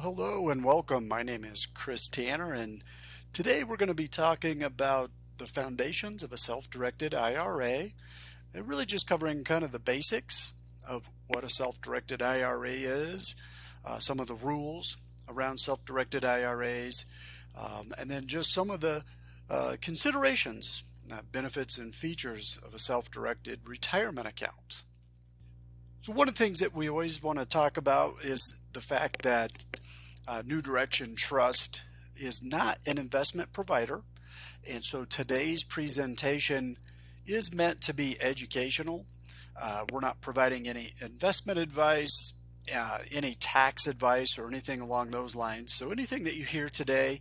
Hello and welcome. My name is Chris Tanner, and today we're going to be talking about the foundations of a self-directed IRA and really just covering kind of the basics of what a self-directed IRA is, some of the rules around self-directed IRAs, and then just some of the considerations, benefits and features of a self-directed retirement account. So one of the things that we always want to talk about is the fact that New Direction Trust is not an investment provider, and so today's presentation is meant to be educational. We're not providing any investment advice, any tax advice, or anything along those lines. So anything that you hear today,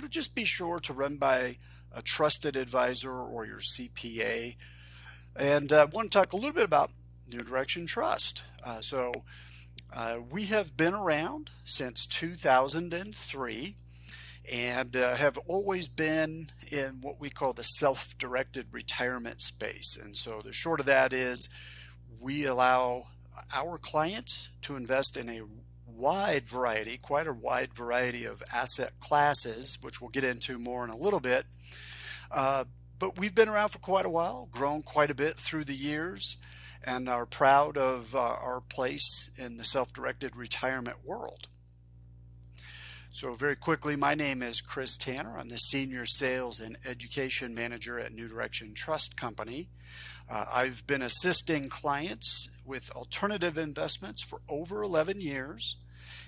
just be sure to run by a trusted advisor or your CPA. And I want to talk a little bit about New Direction Trust. We have been around since 2003 and have always been in what we call the self-directed retirement space. And so the short of that is we allow our clients to invest in a quite a wide variety of asset classes, which we'll get into more in a little bit. But we've been around for quite a while, grown quite a bit through the years, and are proud of our place in the self-directed retirement world. So very quickly, my name is Chris Tanner. I'm the Senior Sales and Education Manager at New Direction Trust Company. I've been assisting clients with alternative investments for over 11 years,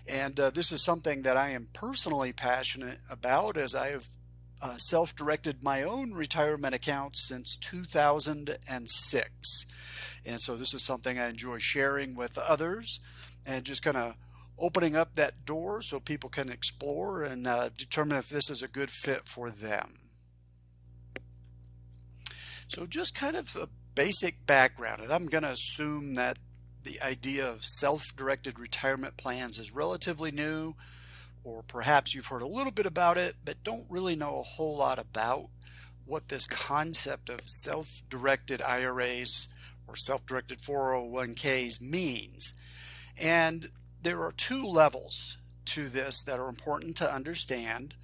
and this is something that I am personally passionate about, as I have self-directed my own retirement accounts since 2006. And so this is something I enjoy sharing with others and just kind of opening up that door so people can explore and determine if this is a good fit for them. So just kind of a basic background, and I'm going to assume that the idea of self-directed retirement plans is relatively new, or perhaps you've heard a little bit about it but don't really know a whole lot about what this concept of self-directed IRAs or self-directed 401ks means. And there are two levels to this that are important to understand.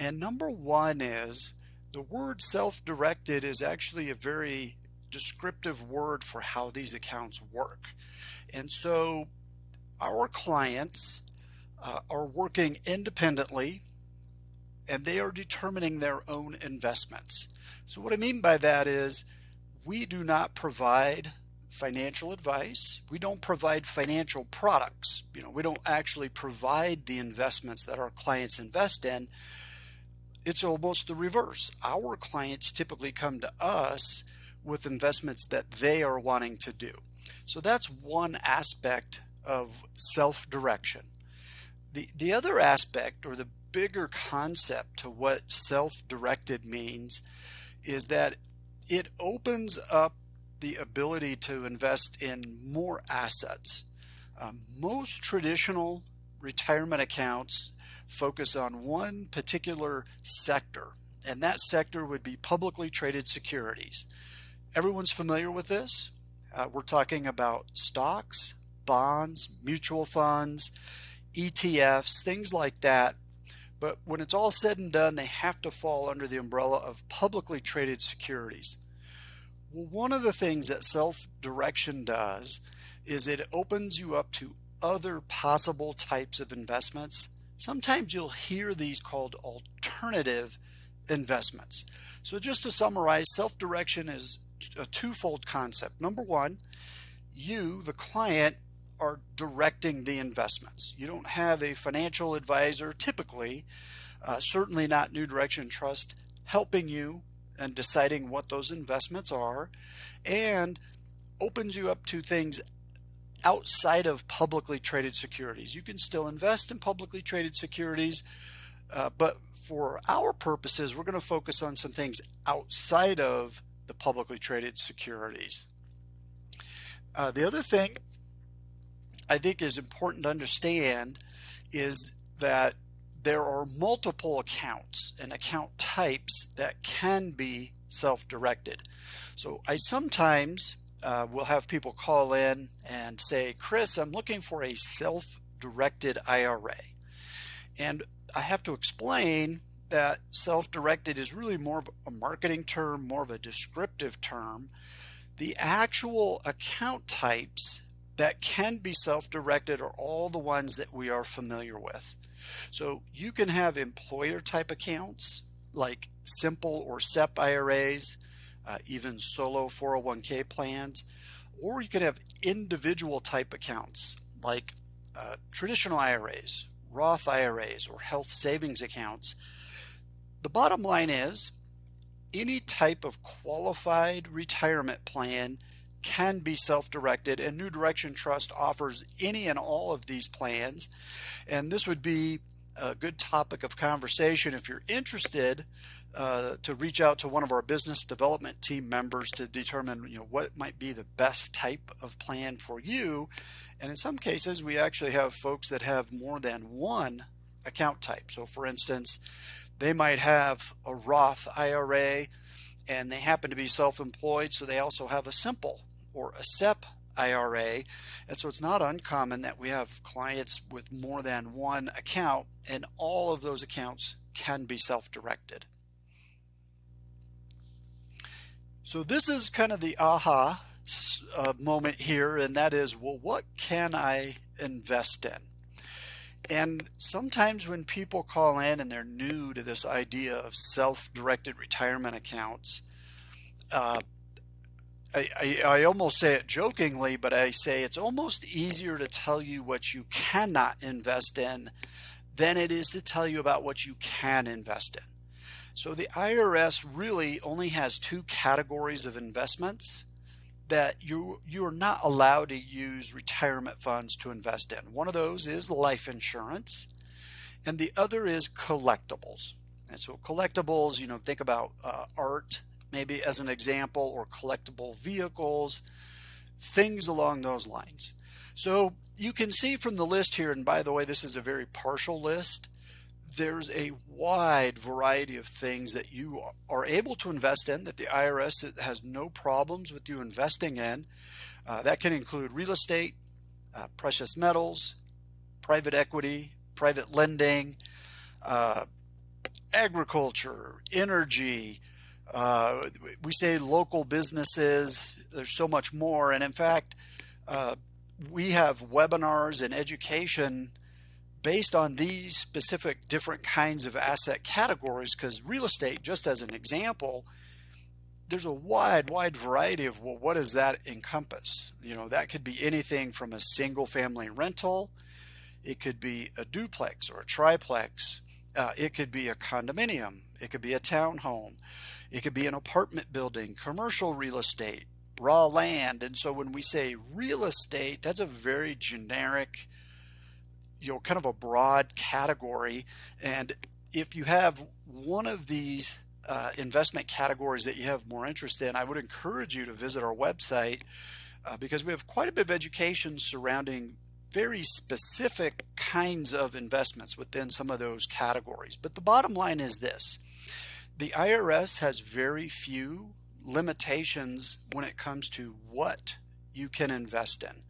And number one is the word self-directed is actually a very descriptive word for how these accounts work. And so our clients are working independently, and they are determining their own investments. So what I mean by that is we do not provide financial advice. We don't provide financial products. We don't actually provide the investments that our clients invest in. It's almost the reverse. Our clients typically come to us with investments that they are wanting to do. So that's one aspect of self-direction. The other aspect, or the bigger concept to what self-directed means, is that it opens up the ability to invest in more assets. Most traditional retirement accounts focus on one particular sector, and that sector would be publicly traded securities. Everyone's familiar with this. We're talking about stocks, bonds, mutual funds, ETFs, things like that. But when it's all said and done, they have to fall under the umbrella of publicly traded securities. Well, one of the things that self-direction does is it opens you up to other possible types of investments. Sometimes you'll hear these called alternative investments. So just to summarize, self-direction is a twofold concept. Number one, you, the client, are directing the investments. You don't have a financial advisor, typically, certainly not New Direction Trust, helping you and deciding what those investments are, and opens you up to things outside of publicly traded securities. You can still invest in publicly traded securities, but for our purposes, we're going to focus on some things outside of the publicly traded securities. The other thing I think is important to understand is that there are multiple accounts and account types that can be self-directed. So I sometimes will have people call in and say, Chris, I'm looking for a self-directed IRA. And I have to explain that self-directed is really more of a marketing term, more of a descriptive term. The actual account types that can be self-directed are all the ones that we are familiar with. So you can have employer type accounts like simple or SEP IRAs, even solo 401k plans, or you could have individual type accounts like traditional IRAs, Roth IRAs, or health savings accounts. The bottom line is any type of qualified retirement plan can be self-directed, and New Direction Trust offers any and all of these plans. And this would be a good topic of conversation if you're interested to reach out to one of our business development team members to determine what might be the best type of plan for you. And in some cases we actually have folks that have more than one account type. So for instance, they might have a Roth IRA and they happen to be self-employed, so they also have a simple or a SEP IRA. And so it's not uncommon that we have clients with more than one account, and all of those accounts can be self-directed. So this is kind of the aha moment here, and that is, well, what can I invest in? And sometimes when people call in and they're new to this idea of self-directed retirement accounts, I almost say it jokingly, but I say it's almost easier to tell you what you cannot invest in than it is to tell you about what you can invest in. So the IRS really only has two categories of investments that you're not allowed to use retirement funds to invest in. One of those is life insurance, and the other is collectibles. And so collectibles, think about art maybe as an example, or collectible vehicles, things along those lines. So you can see from the list here, and by the way, this is a very partial list, there's a wide variety of things that you are able to invest in that the IRS has no problems with you investing in. That can include real estate, precious metals, private equity, private lending, agriculture, energy. We say local businesses. There's so much more. And in fact, we have webinars and education based on these specific different kinds of asset categories, because real estate, just as an example, there's a wide variety of, well, what does that encompass? That could be anything from a single family rental. It could be a duplex or a triplex. It could be a condominium. It could be a townhome. It could be an apartment building, commercial real estate, raw land. And so when we say real estate, that's a very generic, kind of a broad category. And if you have one of these investment categories that you have more interest in, I would encourage you to visit our website because we have quite a bit of education surrounding very specific kinds of investments within some of those categories. But the bottom line is this: the IRS has very few limitations when it comes to what you can invest in.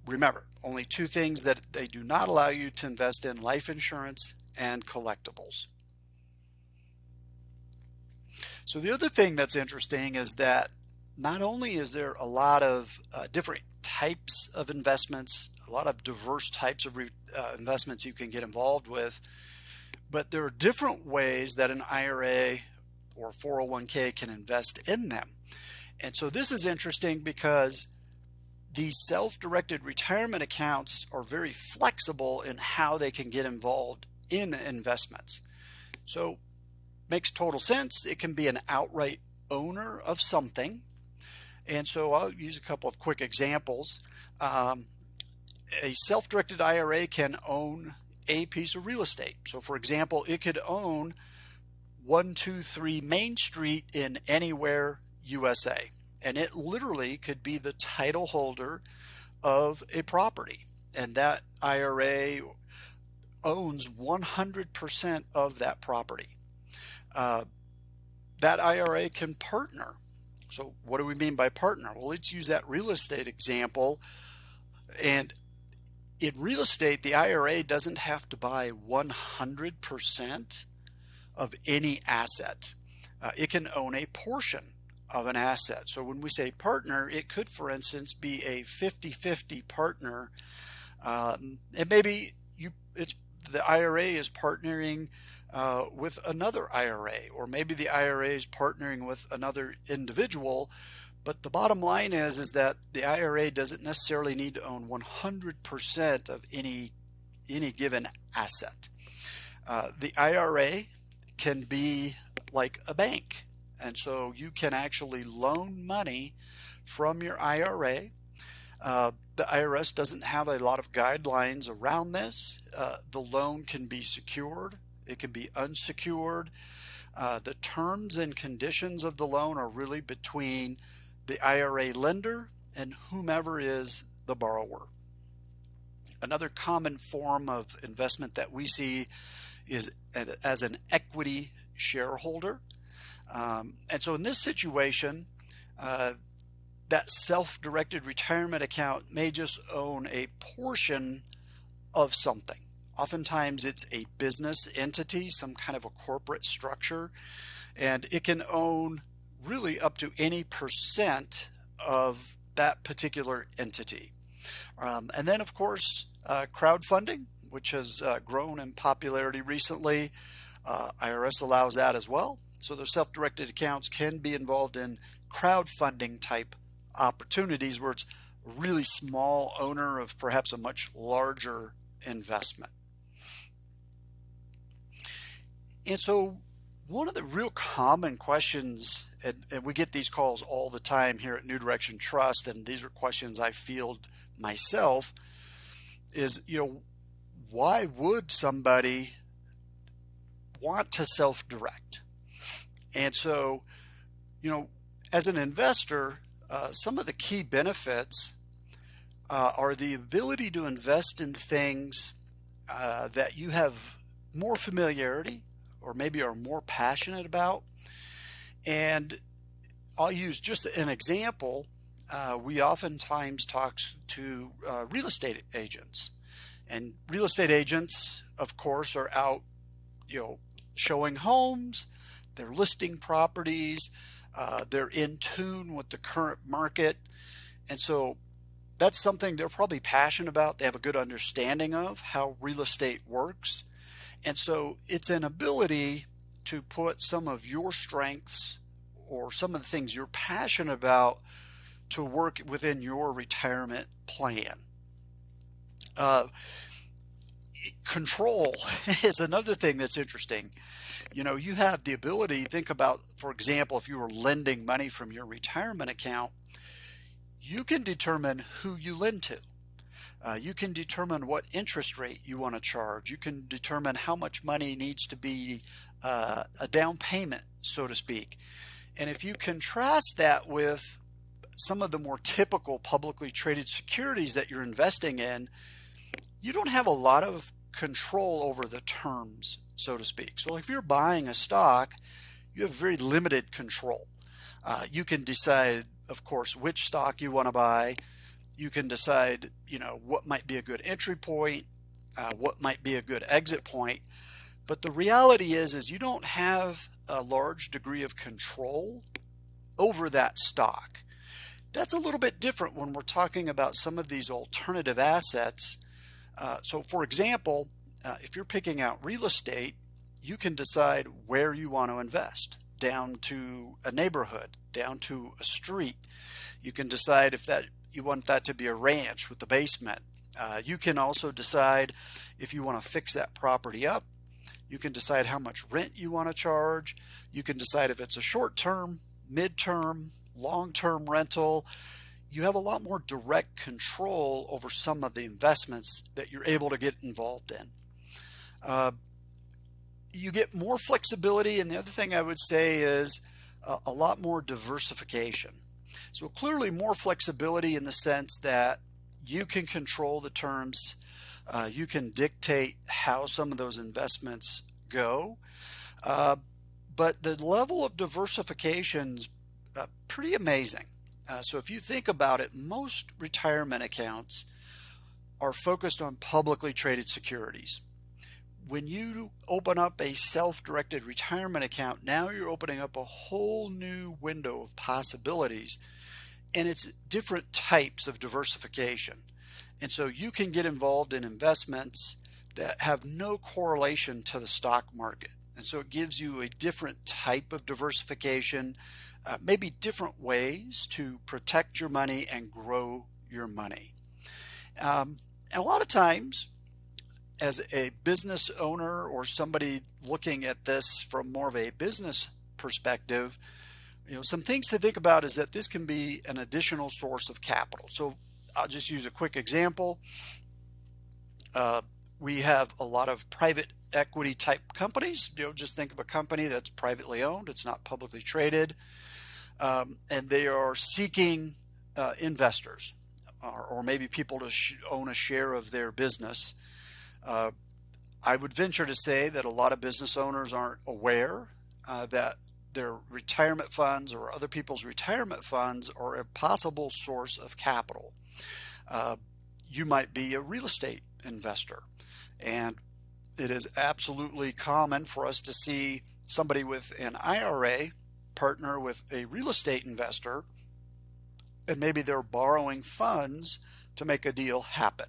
Remember, only two things that they do not allow you to invest in: life insurance and collectibles. So the other thing that's interesting is that not only is there a lot of different types of investments, a lot of diverse types of investments you can get involved with, but there are different ways that an IRA or 401k can invest in them. And so this is interesting because these self-directed retirement accounts are very flexible in how they can get involved in investments. So makes total sense. It can be an outright owner of something. And so I'll use a couple of quick examples. A self-directed IRA can own a piece of real estate. So for example, it could own 123 Main Street in Anywhere, USA. And it literally could be the title holder of a property. And that IRA owns 100% of that property. That IRA can partner. So what do we mean by partner? Well, let's use that real estate example. And In real estate, the IRA doesn't have to buy 100% of any asset. It can own a portion of an asset. So when we say partner, it could, for instance, be a 50-50 partner. And maybe the IRA is partnering with another IRA, or maybe the IRA is partnering with another individual. But the bottom line is that the IRA doesn't necessarily need to own 100% of any given asset. The IRA can be like a bank, and so you can actually loan money from your IRA. The IRS doesn't have a lot of guidelines around this. The loan can be secured, it can be unsecured. The terms and conditions of the loan are really between the IRA lender and whomever is the borrower. Another common form of investment that we see is as an equity shareholder. And so in this situation, that self-directed retirement account may just own a portion of something. Oftentimes it's a business entity, some kind of a corporate structure, and it can own really up to any percent of that particular entity. And then, of course, crowdfunding, which has grown in popularity recently. IRS allows that as well. So those self-directed accounts can be involved in crowdfunding type opportunities where it's a really small owner of perhaps a much larger investment. And so one of the real common questions, and we get these calls all the time here at New Direction Trust, and these are questions I field myself, is, why would somebody want to self-direct? And so, as an investor, some of the key benefits are the ability to invest in things that you have more familiarity or maybe are more passionate about. And I'll use just an example. We oftentimes talk to real estate agents, and real estate agents, of course, are out, showing homes, they're listing properties, they're in tune with the current market. And so that's something they're probably passionate about. They have a good understanding of how real estate works. And so it's an ability to put some of your strengths or some of the things you're passionate about to work within your retirement plan. Control is another thing that's interesting. You have the ability, think about, for example, if you were lending money from your retirement account, you can determine who you lend to. You can determine what interest rate you want to charge. You can determine how much money needs to be a down payment, so to speak. And if you contrast that with some of the more typical publicly traded securities that you're investing in, you don't have a lot of control over the terms, so to speak. So if you're buying a stock, you have very limited control. You can decide, of course, which stock you want to buy. You can decide, what might be a good entry point, what might be a good exit point. But the reality is you don't have a large degree of control over that stock. That's a little bit different when we're talking about some of these alternative assets. So for example, if you're picking out real estate, you can decide where you want to invest, down to a neighborhood, down to a street. You can decide if you want that to be a ranch with the basement. You can also decide if you want to fix that property up. You can decide how much rent you want to charge. You can decide if it's a short-term, mid-term, long-term rental. You have a lot more direct control over some of the investments that you're able to get involved in. You get more flexibility, and the other thing I would say is a lot more diversification. So clearly more flexibility in the sense that you can control the terms, you can dictate how some of those investments go, but the level of diversification is pretty amazing. So if you think about it, most retirement accounts are focused on publicly traded securities. When you open up a self-directed retirement account, now you're opening up a whole new window of possibilities, and it's different types of diversification. And so you can get involved in investments that have no correlation to the stock market. And so it gives you a different type of diversification, maybe different ways to protect your money and grow your money. And a lot of times, as a business owner or somebody looking at this from more of a business perspective, some things to think about is that this can be an additional source of capital. So I'll just use a quick example. We have a lot of private equity type companies. Just think of a company that's privately owned, it's not publicly traded, and they are seeking investors or maybe people to own a share of their business. I would venture to say that a lot of business owners aren't aware that their retirement funds or other people's retirement funds are a possible source of capital. You might be a real estate investor, and it is absolutely common for us to see somebody with an IRA partner with a real estate investor, and maybe they're borrowing funds to make a deal happen.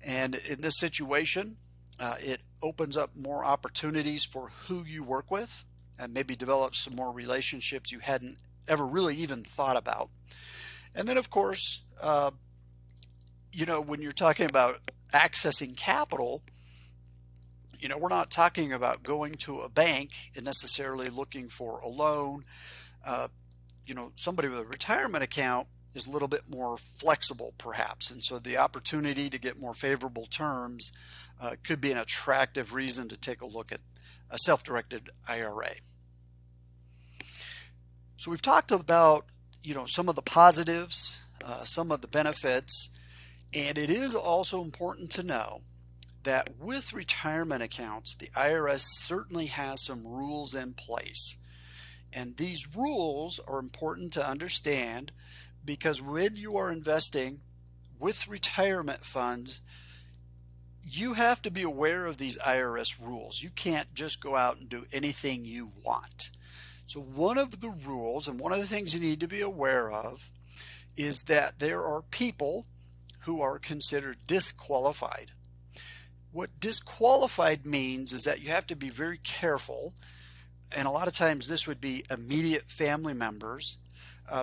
And in this situation, it opens up more opportunities for who you work with and maybe develop some more relationships you hadn't ever really even thought about. And then, of course, when you're talking about accessing capital, we're not talking about going to a bank and necessarily looking for a loan. Somebody with a retirement account is a little bit more flexible perhaps, and so the opportunity to get more favorable terms could be an attractive reason to take a look at a self-directed IRA. So we've talked about some of the positives, some of the benefits, and it is also important to know that with retirement accounts, the IRS certainly has some rules in place. And these rules are important to understand because when you are investing with retirement funds, you have to be aware of these IRS rules. You can't just go out and do anything you want. So one of the rules and one of the things you need to be aware of is that there are people who are considered disqualified. What disqualified means is that you have to be very careful, and a lot of times this would be immediate family members,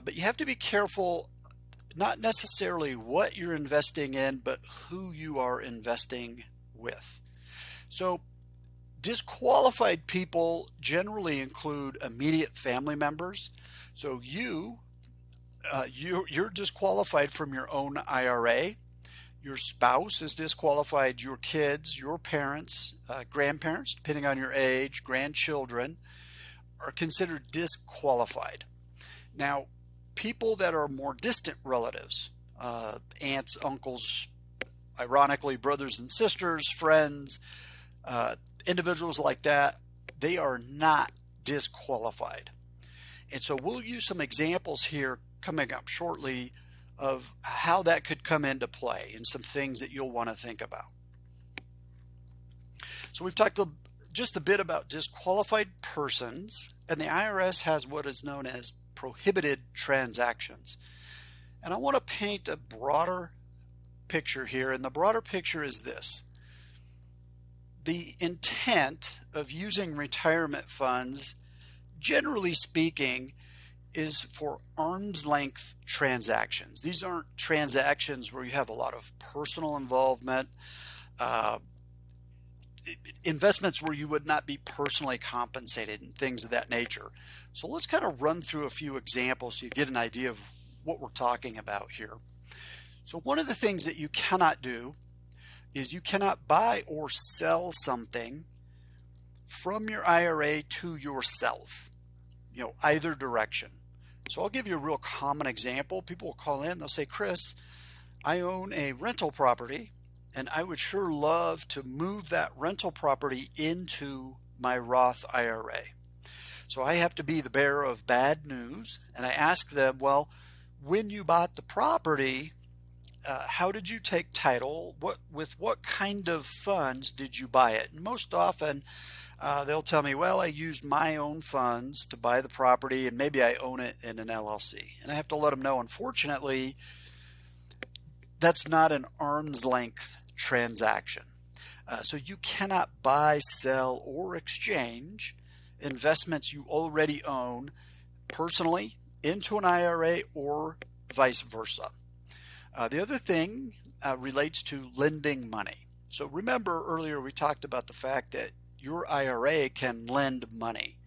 but you have to be careful not necessarily what you're investing in, but who you are investing with. So disqualified people generally include immediate family members. So you're disqualified from your own IRA. Your spouse is disqualified. Your kids, your parents, grandparents, depending on your age, grandchildren, are considered disqualified. Now, people that are more distant relatives, aunts, uncles, ironically, brothers and sisters, friends, individuals like that, they are not disqualified. And so we'll use some examples here coming up shortly of how that could come into play and some things that you'll want to think about. So we've talked just a bit about disqualified persons, and the IRS has what is known as prohibited transactions. And I want to paint a broader picture here, and the broader picture is this. The intent of using retirement funds, generally speaking, is for arm's length transactions. These aren't transactions where you have a lot of personal involvement, investments where you would not be personally compensated and things of that nature. So let's kind of run through a few examples so you get an idea of what we're talking about here. So one of the things that you cannot do is you cannot buy or sell something from your IRA to yourself, either direction. So I'll give you a real common example. People will call in, they'll say, Chris, I own a rental property and I would sure love to move that rental property into my Roth IRA. So I have to be the bearer of bad news, and I ask them, well, when you bought the property, how did you take title? With what kind of funds did you buy it? And most often, they'll tell me, well, I used my own funds to buy the property and maybe I own it in an LLC. And I have to let them know, unfortunately, that's not an arm's length transaction. So you cannot buy, sell, or exchange investments you already own personally into an IRA or vice versa. The other thing relates to lending money. So remember earlier we talked about the fact that your IRA can lend money.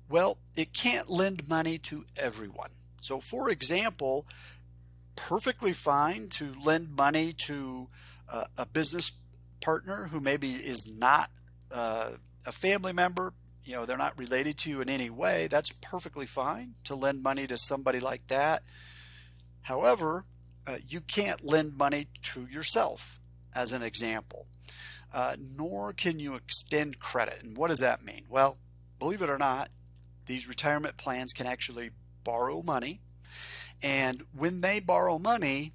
Well, it can't lend money to everyone. So for example, perfectly fine to lend money to a business partner who maybe is not a family member. You know, they're not related to you in any way. That's perfectly fine to lend money to somebody like that. However, you can't lend money to yourself, as an example, nor can you extend credit. And what does that mean? Well, believe it or not, these retirement plans can actually borrow money. And when they borrow money,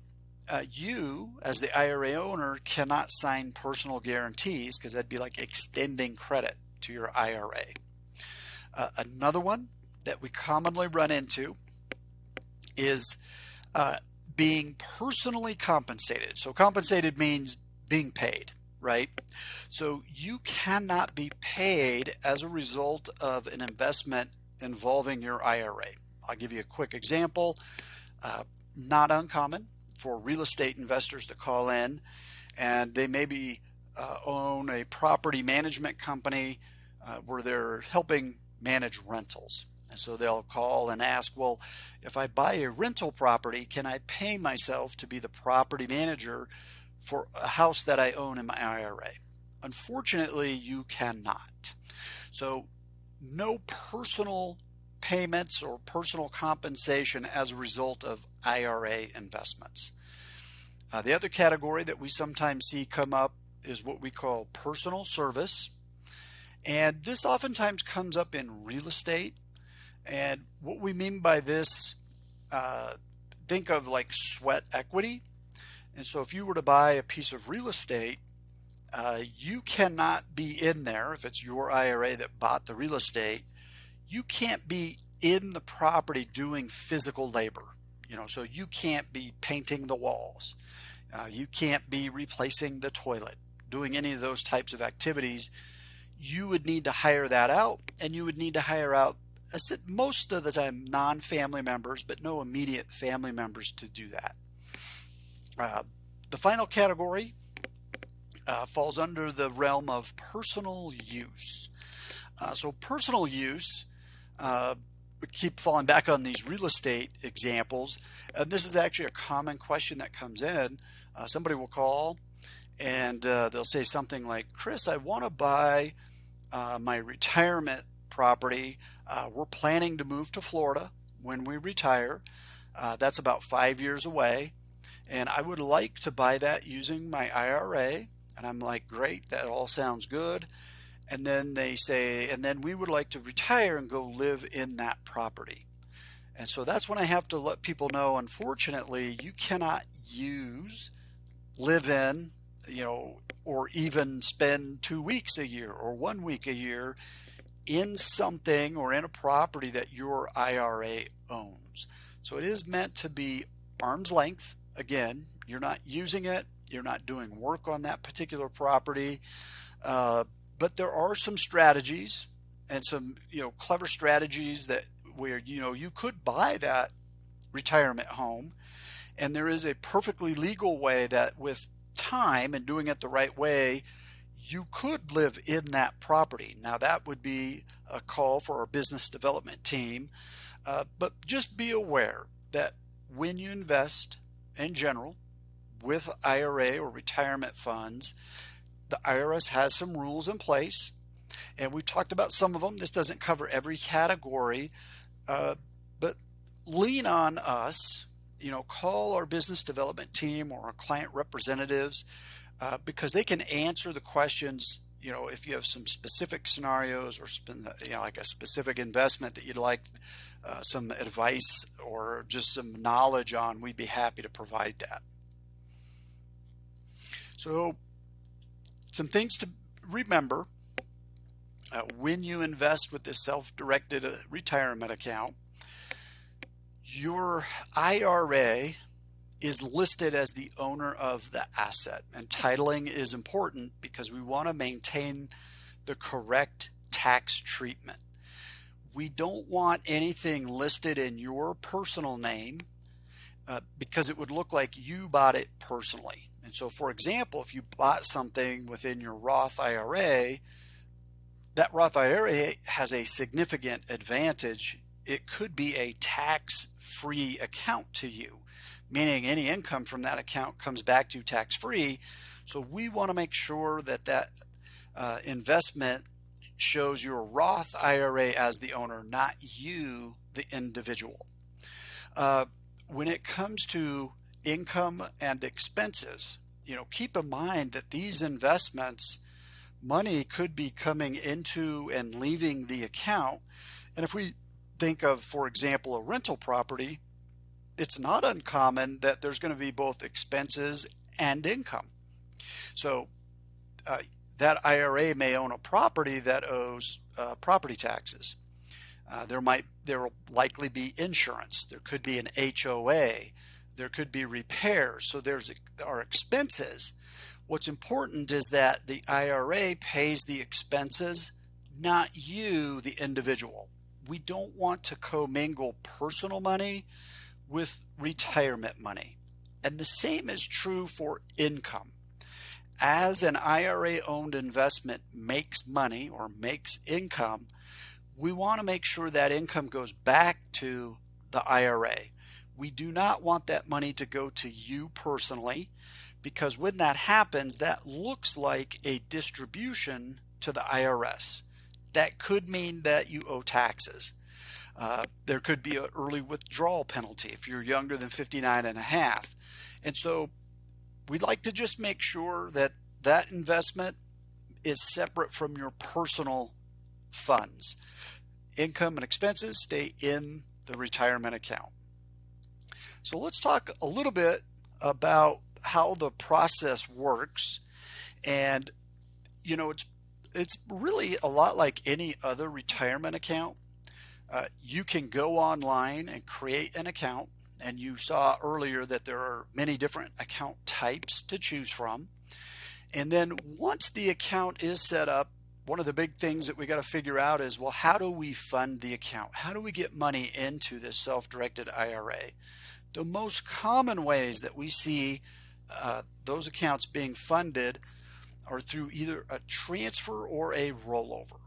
you, as the IRA owner, cannot sign personal guarantees because that'd be like extending credit to your IRA. Another one that we commonly run into is being personally compensated. So compensated means being paid, right? So you cannot be paid as a result of an investment involving your IRA. I'll give you a quick example. Not uncommon for real estate investors to call in, and they maybe own a property management company where they're helping manage rentals. And so they'll call and ask, well, if I buy a rental property, can I pay myself to be the property manager for a house that I own in my IRA? Unfortunately, you cannot. So no personal payments or personal compensation as a result of IRA investments. The other category that we sometimes see come up is what we call personal service. And this oftentimes comes up in real estate. And what we mean by this, think of like sweat equity. And so if you were to buy a piece of real estate, you cannot be in there. If it's your IRA that bought the real estate, you can't be in the property doing physical labor. So you can't be painting the walls. You can't be replacing the toilet, doing any of those types of activities. You would need to hire that out, and you would need to hire out most of the time non-family members, but no immediate family members to do that. The final category falls under the realm of personal use. So personal use, we keep falling back on these real estate examples, and this is actually a common question that comes in. Somebody will call and they'll say something like, Chris, I want to buy my retirement property. We're planning to move to Florida when we retire. That's about 5 years away, and I would like to buy that using my IRA. And I'm like, great, that all sounds good. And then they say, and then we would like to retire and go live in that property. And so that's when I have to let people know, unfortunately, you cannot live in, or even spend 2 weeks a year or 1 week a year in something or in a property that your IRA owns. So it is meant to be arm's length. Again, you're not using it, you're not doing work on that particular property, but there are some strategies and some clever strategies that where you could buy that retirement home, and there is a perfectly legal way that with time and doing it the right way, you could live in that property. Now that would be a call for our business development team, but just be aware that when you invest in general with IRA or retirement funds, the IRS has some rules in place, and we talked about some of them. This doesn't cover every category, but lean on us. Call our business development team or our client representatives, because they can answer the questions. If you have some specific scenarios or like a specific investment that you'd like some advice or just some knowledge on, we'd be happy to provide that. So some things to remember when you invest with this self-directed retirement account. Your IRA is listed as the owner of the asset, and titling is important because we want to maintain the correct tax treatment. We don't want anything listed in your personal name because it would look like you bought it personally. And so, for example, if you bought something within your Roth IRA, that Roth IRA has a significant advantage. It could be a tax-free account to you, meaning any income from that account comes back to you tax-free. So we want to make sure that that investment shows your Roth IRA as the owner, not you, the individual. When it comes to income and expenses, keep in mind that these investments, money could be coming into and leaving the account. And if we think of, for example, a rental property, it's not uncommon that there's going to be both expenses and income. So that IRA may own a property that owes property taxes. There will likely be insurance. There could be an HOA. There could be repairs. So there's our expenses. What's important is that the IRA pays the expenses, not you, the individual. We don't want to commingle personal money with retirement money. And the same is true for income. As an IRA-owned investment makes money or makes income, we want to make sure that income goes back to the IRA. We do not want that money to go to you personally, because when that happens, that looks like a distribution to the IRS. That could mean that you owe taxes. There could be an early withdrawal penalty if you're younger than 59 and a half. And so we'd like to just make sure that that investment is separate from your personal funds. Income and expenses stay in the retirement account. So let's talk a little bit about how the process works. And it's really a lot like any other retirement account. You can go online and create an account, and you saw earlier that there are many different account types to choose from. And then once the account is set up, one of the big things that we got to figure out is, well, how do we fund the account? How do we get money into this self-directed IRA? The most common ways that we see those accounts being funded are through either a transfer or a rollover.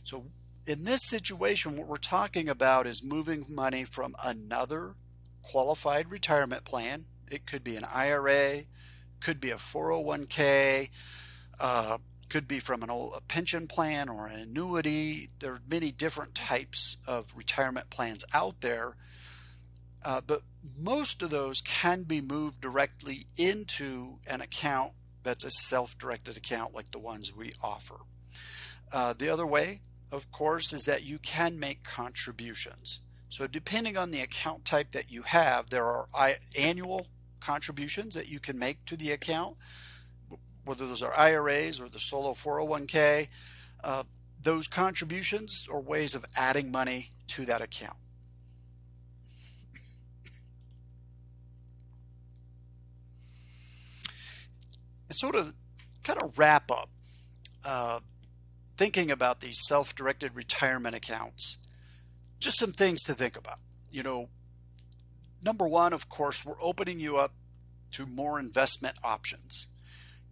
So in this situation, what we're talking about is moving money from another qualified retirement plan. It could be an IRA, could be a 401k, could be from a pension plan or an annuity. There are many different types of retirement plans out there, but most of those can be moved directly into an account that's a self-directed account like the ones we offer. The other way, of course, is that you can make contributions. So depending on the account type that you have, there are annual contributions that you can make to the account, whether those are IRAs or the solo 401k. Those contributions are ways of adding money to that account. And so to kind of wrap up, thinking about these self-directed retirement accounts, just some things to think about. Number one, of course, we're opening you up to more investment options,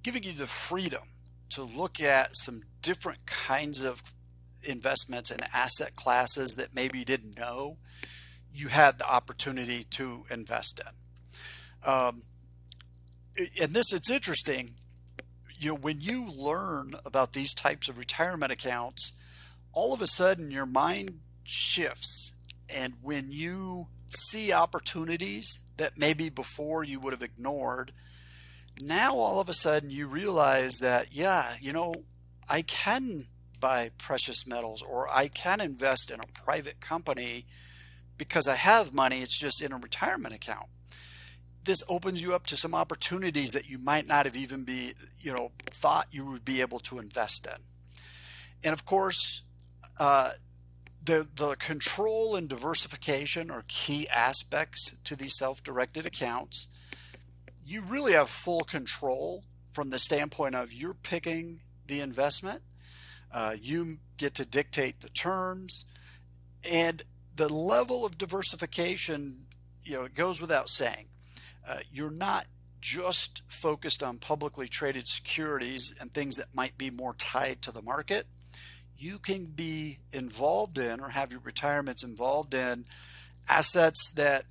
giving you the freedom to look at some different kinds of investments and asset classes that maybe you didn't know you had the opportunity to invest in. It's interesting, when you learn about these types of retirement accounts, all of a sudden your mind shifts. And when you see opportunities that maybe before you would have ignored, now all of a sudden you realize that, I can buy precious metals, or I can invest in a private company because I have money. It's just in a retirement account. this opens you up to some opportunities that you might not have even thought you would be able to invest in. And of course, the control and diversification are key aspects to these self-directed accounts. You really have full control from the standpoint of you're picking the investment. You get to dictate the terms, and the level of diversification, it goes without saying. You're not just focused on publicly traded securities and things that might be more tied to the market. You can be involved in, or have your retirements involved in, assets that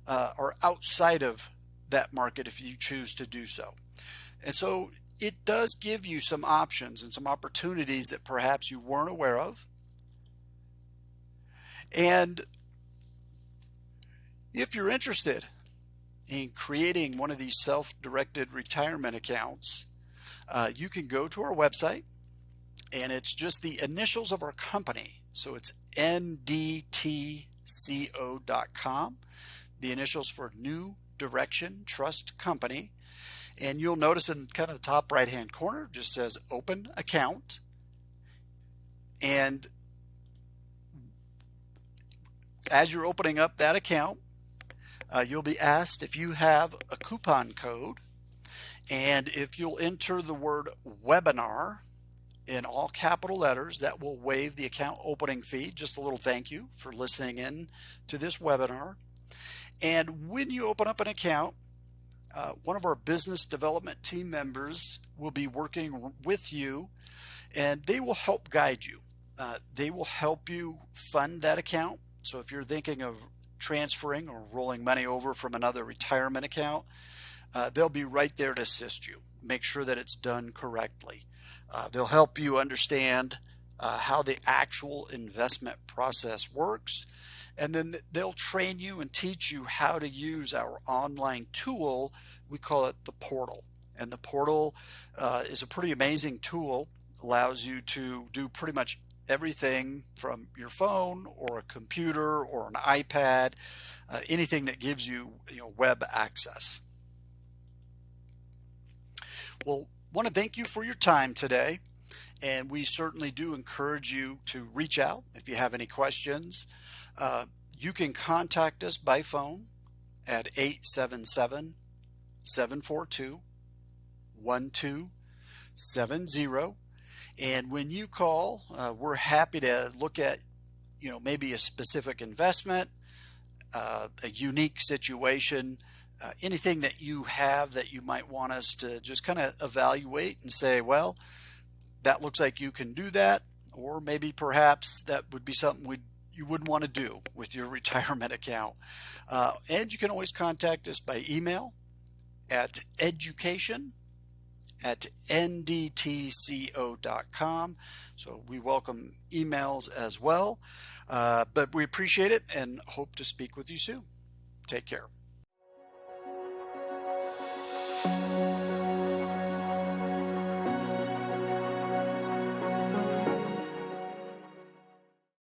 are outside of that market if you choose to do so. And so it does give you some options and some opportunities that perhaps you weren't aware of. And if you're interested in creating one of these self-directed retirement accounts, you can go to our website, and it's just the initials of our company. So it's NDTCO.com, the initials for New Direction Trust Company. And you'll notice in kind of the top right hand corner, it just says open account. And as you're opening up that account, you'll be asked if you have a coupon code, and if you'll enter the word webinar in all capital letters, that will waive the account opening fee. Just a little thank you for listening in to this webinar. And when you open up an account, one of our business development team members will be working with you, and they will help guide you. They will help you fund that account. So if you're thinking of transferring or rolling money over from another retirement account, they'll be right there to assist you. Make sure that it's done correctly. They'll help you understand how the actual investment process works, and then they'll train you and teach you how to use our online tool. We call it the portal. And the portal is a pretty amazing tool. Allows you to do pretty much everything from your phone or a computer or an iPad, anything that gives you, web access. Well, want to thank you for your time today, and we certainly do encourage you to reach out if you have any questions. You can contact us by phone at 877-742-1270. And when you call, we're happy to look at, maybe a specific investment, a unique situation, anything that you have that you might want us to just kind of evaluate and say, well, that looks like you can do that, or maybe perhaps that would be something you wouldn't want to do with your retirement account. And you can always contact us by email at education@ndtco.com. So we welcome emails as well, but we appreciate it and hope to speak with you soon. Take care.